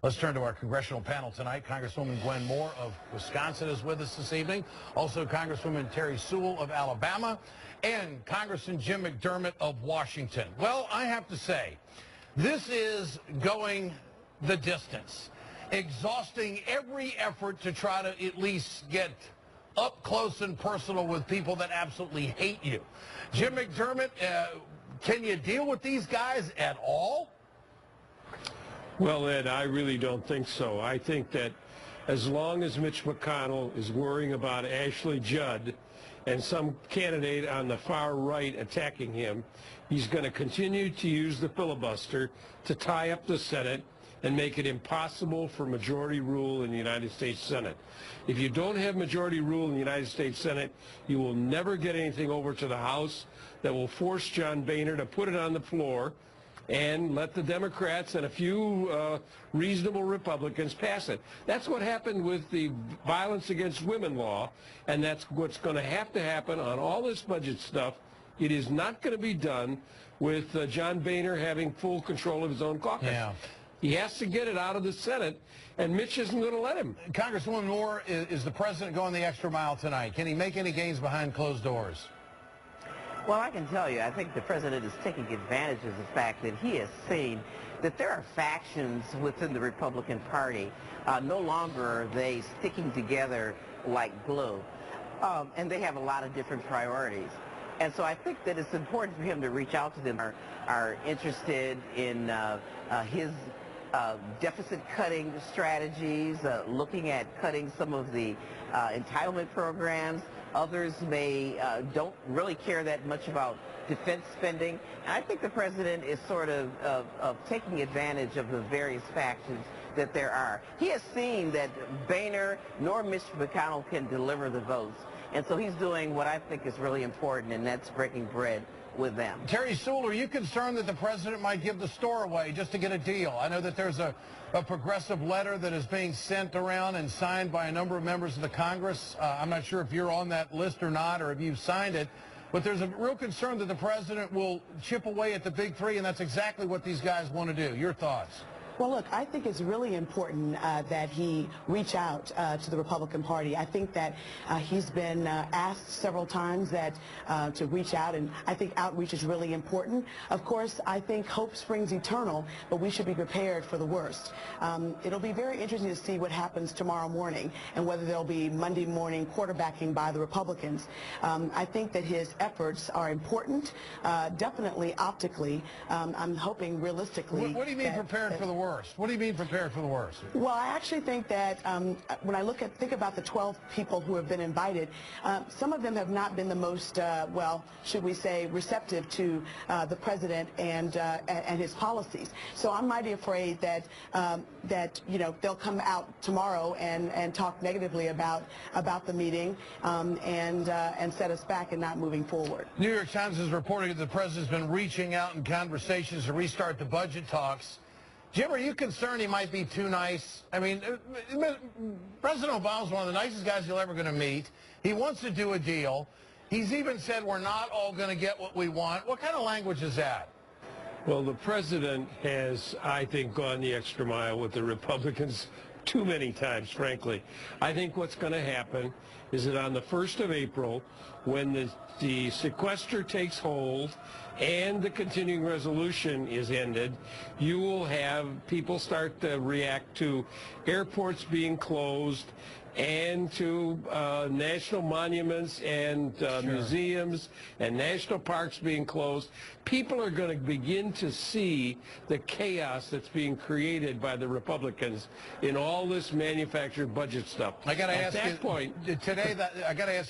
Let's turn to our congressional panel tonight. Congresswoman Gwen Moore of Wisconsin is with us this evening. Also, Congresswoman Terri Sewell of Alabama and Congressman Jim McDermott of Washington. Well, I have to say, this is going the distance, exhausting every effort to try to at least get up close and personal with people that absolutely hate you. Jim McDermott, can you deal with these guys at all? Well, Ed, I really don't think so. I think that as long as Mitch McConnell is worrying about Ashley Judd and some candidate on the far right attacking him, he's going to continue to use the filibuster to tie up the Senate and make it impossible for majority rule in the United States Senate. If you don't have majority rule in the United States Senate, you will never get anything over to the House that will force John Boehner to put it on the floor and let the Democrats and a few reasonable Republicans pass it. That's what happened with the violence against women law, and that's what's going to happen on all this budget stuff. It is not going to be done with John Boehner having full control of his own caucus. Yeah. He has to get it out of the Senate, and Mitch isn't going to let him. Congresswoman Moore, is the president going the extra mile tonight? Can he make any gains behind closed doors? Well, I can tell you, I think the president is taking advantage of the fact that he has seen that there are factions within the Republican Party. No longer are they sticking together like glue, and they have a lot of different priorities. And so I think that it's important for him to reach out to them, are interested in his deficit-cutting strategies, looking at cutting some of the entitlement programs. Others don't really care that much about defense spending. And I think the president is sort of taking advantage of the various factions that there are. He has seen that Boehner nor Mitch McConnell can deliver the votes. And so he's doing what I think is really important, and that's breaking bread with them. Terri Sewell, are you concerned that the president might give the store away just to get a deal? I know that there's a progressive letter that is being sent around and signed by a number of members of the Congress. I'm not sure if you're on that list or not, or if you've signed it, but there's a real concern that the president will chip away at the big three, and that's exactly what these guys want to do. Your thoughts? Well, look, I think it's really important that he reach out to the Republican Party. I think that he's been asked several times that to reach out, and I think outreach is really important. Of course, I think hope springs eternal, but we should be prepared for the worst. It'll be very interesting to see what happens tomorrow morning and whether there'll be Monday morning quarterbacking by the Republicans. I think that his efforts are important, definitely optically. I'm hoping realistically. What do you mean prepared for the worst? What do you mean prepared for the worst? Well, I actually think that when I think about the 12 people who have been invited, some of them have not been the most, well, should we say, receptive to the president and his policies. So I'm mighty afraid that they'll come out tomorrow and talk negatively about the meeting and set us back and not moving forward. New York Times is reporting that the president's been reaching out in conversations to restart the budget talks. Jim, are you concerned he might be too nice? I mean, President Obama's one of the nicest guys you're ever going to meet. He wants to do a deal. He's even said we're not all going to get what we want. What kind of language is that? Well, the president has, I think, gone the extra mile with the Republicans too many times, frankly. I think what's going to happen is that on the 1st of April, when the sequester takes hold and the continuing resolution is ended, you will have people start to react to airports being closed and to national monuments and museums and national parks being closed. People are going to begin to see the chaos that's being created by the Republicans in all this manufactured budget stuff. I got to ask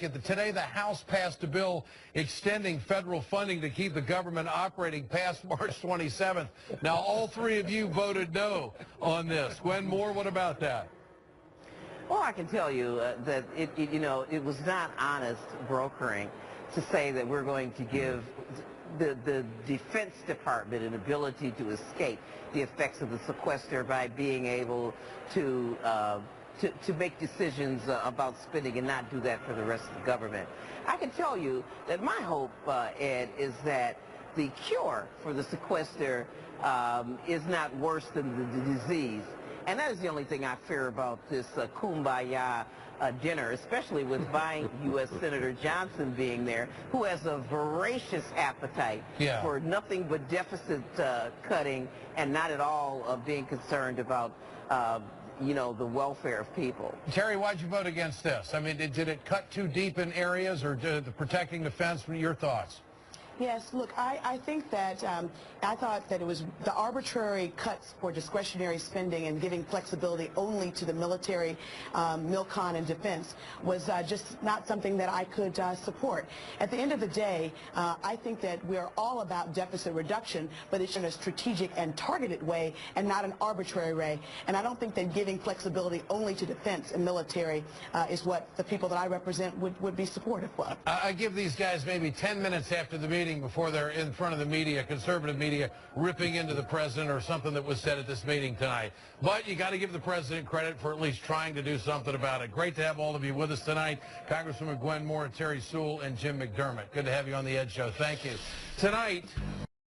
you, today the House passed a bill extending federal funding to keep the government operating past March 27th. Now, all three of you voted no on this. Gwen Moore, what about that? Well, I can tell you that it was not honest brokering to say that we're going to give the Defense Department an ability to escape the effects of the sequester by being able to make decisions about spending and not do that for the rest of the government. I can tell you that my hope, Ed, is that the cure for the sequester is not worse than the disease. And that is the only thing I fear about this kumbaya dinner, especially with vying U.S. Senator Johnson being there, who has a voracious appetite for nothing but deficit cutting and not at all being concerned about you know, the welfare of people. Terry, why'd you vote against this? I mean, did it cut too deep in areas, or did the protecting the fence? What are your thoughts? Yes, look, I think that I thought that it was the arbitrary cuts for discretionary spending and giving flexibility only to the military, MilCon, and defense was just not something that I could support. At the end of the day, I think that we're all about deficit reduction, but it's in a strategic and targeted way and not an arbitrary way. And I don't think that giving flexibility only to defense and military is what the people that I represent would be supportive of. I give these guys maybe 10 minutes after the meeting before they're in front of the media, conservative media, ripping into the president or something that was said at this meeting tonight. But you got to give the president credit for at least trying to do something about it. Great to have all of you with us tonight. Congresswoman Gwen Moore, Terri Sewell, and Jim McDermott. Good to have you on the Ed Show. Thank you. Tonight,